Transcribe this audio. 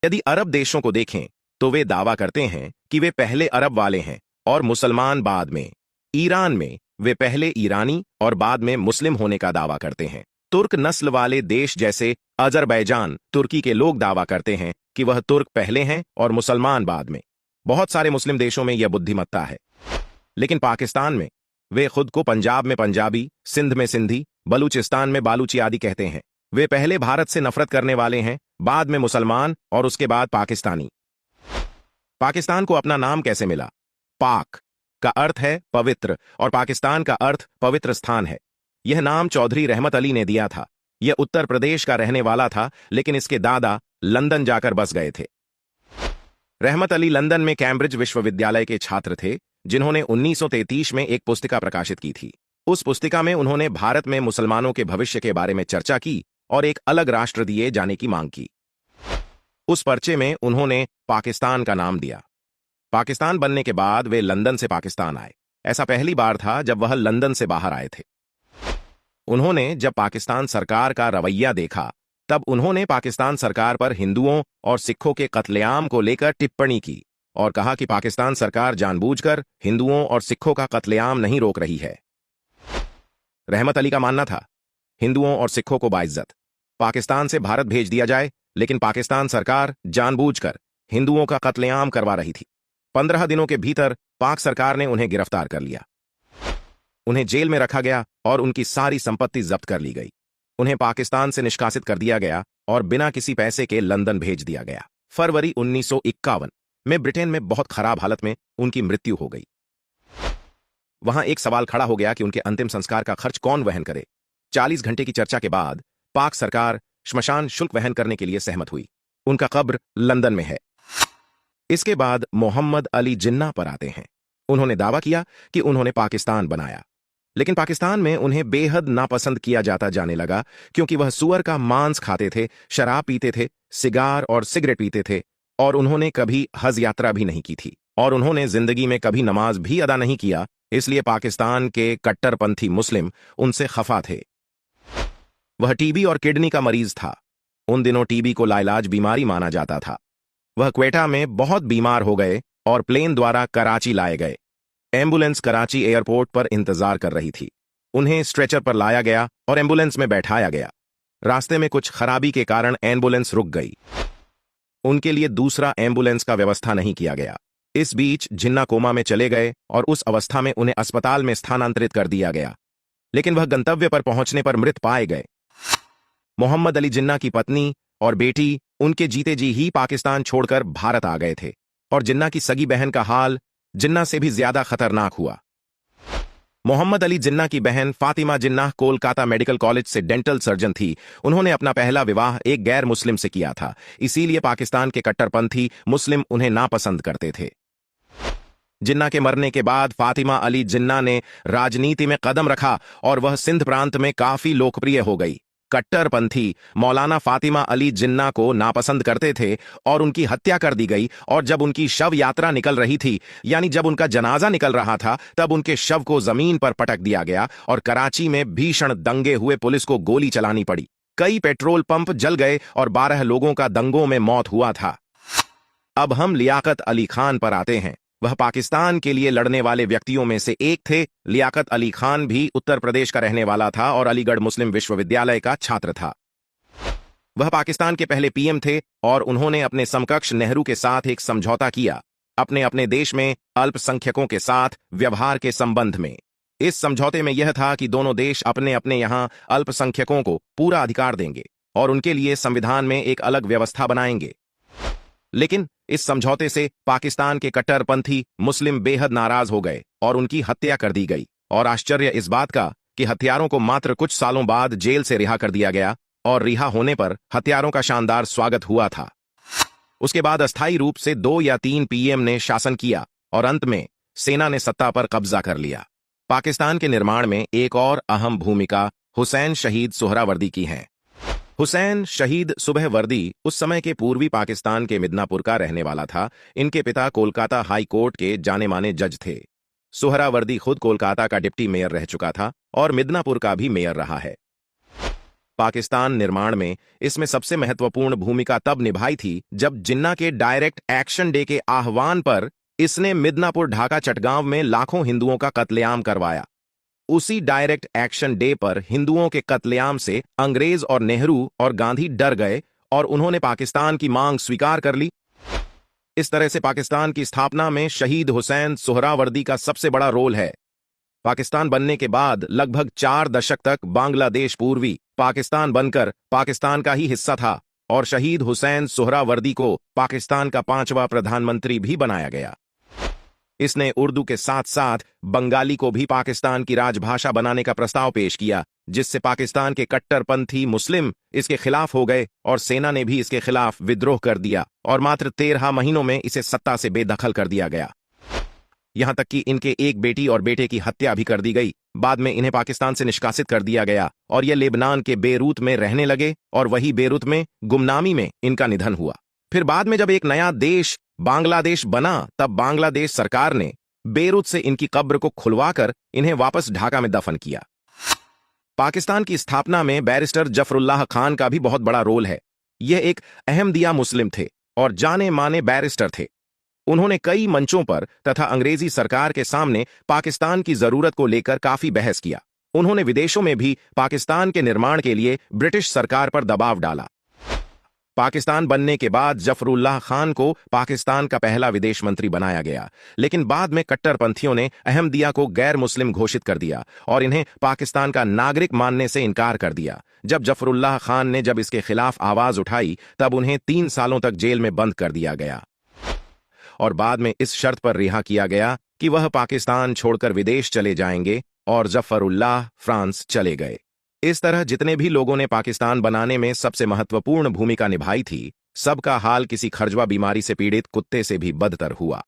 यदि अरब देशों को देखें तो वे दावा करते हैं कि वे पहले अरब वाले हैं और मुसलमान बाद में। ईरान में वे पहले ईरानी और बाद में मुस्लिम होने का दावा करते हैं। तुर्क नस्ल वाले देश जैसे अजरबैजान, तुर्की के लोग दावा करते हैं कि वह तुर्क पहले हैं और मुसलमान बाद में। बहुत सारे मुस्लिम देशों में यह बुद्धिमत्ता है, लेकिन पाकिस्तान में वे खुद को पंजाब में पंजाबी, सिंध में सिंधी, बलूचिस्तान में बालूची आदि कहते हैं। वे पहले भारत से नफरत करने वाले हैं, बाद में मुसलमान और उसके बाद पाकिस्तानी। पाकिस्तान को अपना नाम कैसे मिला? पाक का अर्थ है पवित्र और पाकिस्तान का अर्थ पवित्र स्थान है। यह नाम चौधरी रहमत अली ने दिया था। यह उत्तर प्रदेश का रहने वाला था, लेकिन इसके दादा लंदन जाकर बस गए थे। रहमत अली लंदन में कैम्ब्रिज विश्वविद्यालय के छात्र थे, जिन्होंने 1933 में एक पुस्तिका प्रकाशित की थी। उस पुस्तिका में उन्होंने भारत में मुसलमानों के भविष्य के बारे में चर्चा की और एक अलग राष्ट्र दिए जाने की मांग की। उस पर्चे में उन्होंने पाकिस्तान का नाम दिया। पाकिस्तान बनने के बाद वे लंदन से पाकिस्तान आए। ऐसा पहली बार था जब वह लंदन से बाहर आए थे। उन्होंने जब पाकिस्तान सरकार का रवैया देखा, तब उन्होंने पाकिस्तान सरकार पर हिंदुओं और सिखों के कत्लेआम को लेकर टिप्पणी की और कहा कि पाकिस्तान सरकार जानबूझकर हिंदुओं और सिखों का कत्लेआम नहीं रोक रही है। रहमत अली का मानना था, हिंदुओं और सिखों को बाइज्जत पाकिस्तान से भारत भेज दिया जाए, लेकिन पाकिस्तान सरकार जानबूझकर हिंदुओं का कत्लेआम करवा रही थी। 15 दिनों के भीतर पाक सरकार ने उन्हें गिरफ्तार कर लिया। उन्हें जेल में रखा गया और उनकी सारी संपत्ति जब्त कर ली गई। उन्हें पाकिस्तान से निष्कासित कर दिया गया और बिना किसी पैसे के लंदन भेज दिया गया। फरवरी 1951 में ब्रिटेन में बहुत खराब हालत में उनकी मृत्यु हो गई। वहां एक सवाल खड़ा हो गया कि उनके अंतिम संस्कार का खर्च कौन वहन करे। 40 घंटे की चर्चा के बाद पाक सरकार श्मशान शुल्क वहन करने के लिए सहमत हुई। उनका कब्र लंदन में है। इसके बाद मोहम्मद अली जिन्ना पर आते हैं। उन्होंने दावा किया कि उन्होंने पाकिस्तान बनाया, लेकिन पाकिस्तान में उन्हें बेहद नापसंद किया जाता जाने लगा, क्योंकि वह सुअर का मांस खाते थे, शराब पीते थे, सिगार और सिगरेट पीते थे, और उन्होंने कभी हज यात्रा भी नहीं की थी, और उन्होंने जिंदगी में कभी नमाज भी अदा नहीं किया। इसलिए पाकिस्तान के कट्टरपंथी मुस्लिम उनसे खफा थे। वह टीबी और किडनी का मरीज था। उन दिनों टीबी को लाइलाज बीमारी माना जाता था। वह क्वेटा में बहुत बीमार हो गए और प्लेन द्वारा कराची लाए गए। एम्बुलेंस कराची एयरपोर्ट पर इंतजार कर रही थी। उन्हें स्ट्रेचर पर लाया गया और एम्बुलेंस में बैठाया गया। रास्ते में कुछ खराबी के कारण एम्बुलेंस रुक गई। उनके लिए दूसरा एम्बुलेंस का व्यवस्था नहीं किया गया। इस बीच जिन्ना कोमा में चले गए और उस अवस्था में उन्हें अस्पताल में स्थानांतरित कर दिया गया, लेकिन वह गंतव्य पर पहुंचने पर मृत पाए गए। मोहम्मद अली जिन्ना की पत्नी और बेटी उनके जीते जी ही पाकिस्तान छोड़कर भारत आ गए थे, और जिन्ना की सगी बहन का हाल जिन्ना से भी ज्यादा खतरनाक हुआ। मोहम्मद अली जिन्ना की बहन फातिमा जिन्ना कोलकाता मेडिकल कॉलेज से डेंटल सर्जन थी। उन्होंने अपना पहला विवाह एक गैर मुस्लिम से किया था, इसीलिए पाकिस्तान के कट्टरपंथी मुस्लिम उन्हें नापसंद करते थे। जिन्ना के मरने के बाद फातिमा अली जिन्ना ने राजनीति में कदम रखा और वह सिंध प्रांत में काफी लोकप्रिय हो गई। कट्टरपंथी मौलाना फातिमा अली जिन्ना को नापसंद करते थे और उनकी हत्या कर दी गई, और जब उनकी शव यात्रा निकल रही थी, यानी जब उनका जनाजा निकल रहा था, तब उनके शव को जमीन पर पटक दिया गया और कराची में भीषण दंगे हुए। पुलिस को गोली चलानी पड़ी। कई पेट्रोल पंप जल गए और 12 लोगों का दंगों में मौत हुआ था। अब हम लियाकत अली खान पर आते हैं। वह पाकिस्तान के लिए लड़ने वाले व्यक्तियों में से एक थे। लियाकत अली खान भी उत्तर प्रदेश का रहने वाला था और अलीगढ़ मुस्लिम विश्वविद्यालय का छात्र था। वह पाकिस्तान के पहले पीएम थे और उन्होंने अपने समकक्ष नेहरू के साथ एक समझौता किया, अपने अपने देश में अल्पसंख्यकों के साथ व्यवहार के संबंध में। इस समझौते में यह था कि दोनों देश अपने अपने यहां अल्पसंख्यकों को पूरा अधिकार देंगे और उनके लिए संविधान में एक अलग व्यवस्था बनाएंगे। लेकिन इस समझौते से पाकिस्तान के कट्टरपंथी मुस्लिम बेहद नाराज हो गए और उनकी हत्या कर दी गई। और आश्चर्य इस बात का कि हत्यारों को मात्र कुछ सालों बाद जेल से रिहा कर दिया गया, और रिहा होने पर हत्यारों का शानदार स्वागत हुआ था। उसके बाद अस्थायी रूप से 2 या 3 पीएम ने शासन किया और अंत में सेना ने सत्ता पर कब्जा कर लिया। पाकिस्तान के निर्माण में एक और अहम भूमिका हुसैन शहीद सुहरावर्दी की है। हुसैन शहीद सुहरावर्दी उस समय के पूर्वी पाकिस्तान के मिदनापुर का रहने वाला था। इनके पिता कोलकाता हाई कोर्ट के जाने माने जज थे। सुहरावर्दी खुद कोलकाता का डिप्टी मेयर रह चुका था और मिदनापुर का भी मेयर रहा है। पाकिस्तान निर्माण में इसमें सबसे महत्वपूर्ण भूमिका तब निभाई थी जब जिन्ना के डायरेक्ट एक्शन डे के आह्वान पर इसने मिदनापुर ढाका चटगांव में लाखों हिंदुओं का कत्लेआम करवाया। उसी डायरेक्ट एक्शन डे पर हिंदुओं के कत्लेआम से अंग्रेज और नेहरू और गांधी डर गए और उन्होंने पाकिस्तान की मांग स्वीकार कर ली। इस तरह से पाकिस्तान की स्थापना में शहीद हुसैन सोहरावर्दी का सबसे बड़ा रोल है। पाकिस्तान बनने के बाद लगभग 4 दशक तक बांग्लादेश पूर्वी पाकिस्तान बनकर पाकिस्तान का ही हिस्सा था और शहीद हुसैन सोहरावर्दी को पाकिस्तान का 5वां प्रधानमंत्री भी बनाया गया। इसने उर्दू के साथ साथ बंगाली को भी पाकिस्तान की राजभाषा बनाने का प्रस्ताव पेश किया, जिससे पाकिस्तान के कट्टरपंथी मुस्लिम इसके खिलाफ हो गए और सेना ने भी इसके खिलाफ विद्रोह कर दिया और मात्र 13 महीनों में इसे सत्ता से बेदखल कर दिया गया। यहां तक कि इनके एक बेटी और बेटे की हत्या भी कर दी गई। बाद में इन्हें पाकिस्तान से निष्कासित कर दिया गया और ये लेबनान के बेरूत में रहने लगे और वही बेरूत में गुमनामी में इनका निधन हुआ। फिर बाद में जब एक नया देश बांग्लादेश बना तब बांग्लादेश सरकार ने बेरूत से इनकी कब्र को खुलवाकर इन्हें वापस ढाका में दफन किया। पाकिस्तान की स्थापना में बैरिस्टर जफरुल्लाह खान का भी बहुत बड़ा रोल है। यह एक अहमदिया मुस्लिम थे और जाने माने बैरिस्टर थे। उन्होंने कई मंचों पर तथा अंग्रेजी सरकार के सामने पाकिस्तान की जरूरत को लेकर काफी बहस किया। उन्होंने विदेशों में भी पाकिस्तान के निर्माण के लिए ब्रिटिश सरकार पर दबाव डाला। पाकिस्तान बनने के बाद जफरुल्लाह खान को पाकिस्तान का पहला विदेश मंत्री बनाया गया, लेकिन बाद में कट्टरपंथियों ने अहमदिया को गैर मुस्लिम घोषित कर दिया और इन्हें पाकिस्तान का नागरिक मानने से इनकार कर दिया। जब जफरुल्लाह खान ने जब इसके खिलाफ आवाज उठाई तब उन्हें 3 सालों तक जेल में बंद कर दिया गया और बाद में इस शर्त पर रिहा किया गया कि वह पाकिस्तान छोड़कर विदेश चले जाएंगे और जफरुल्लाह फ्रांस चले गए। इस तरह जितने भी लोगों ने पाकिस्तान बनाने में सबसे महत्वपूर्ण भूमिका निभाई थी, सबका हाल किसी खरजवा बीमारी से पीड़ित कुत्ते से भी बदतर हुआ।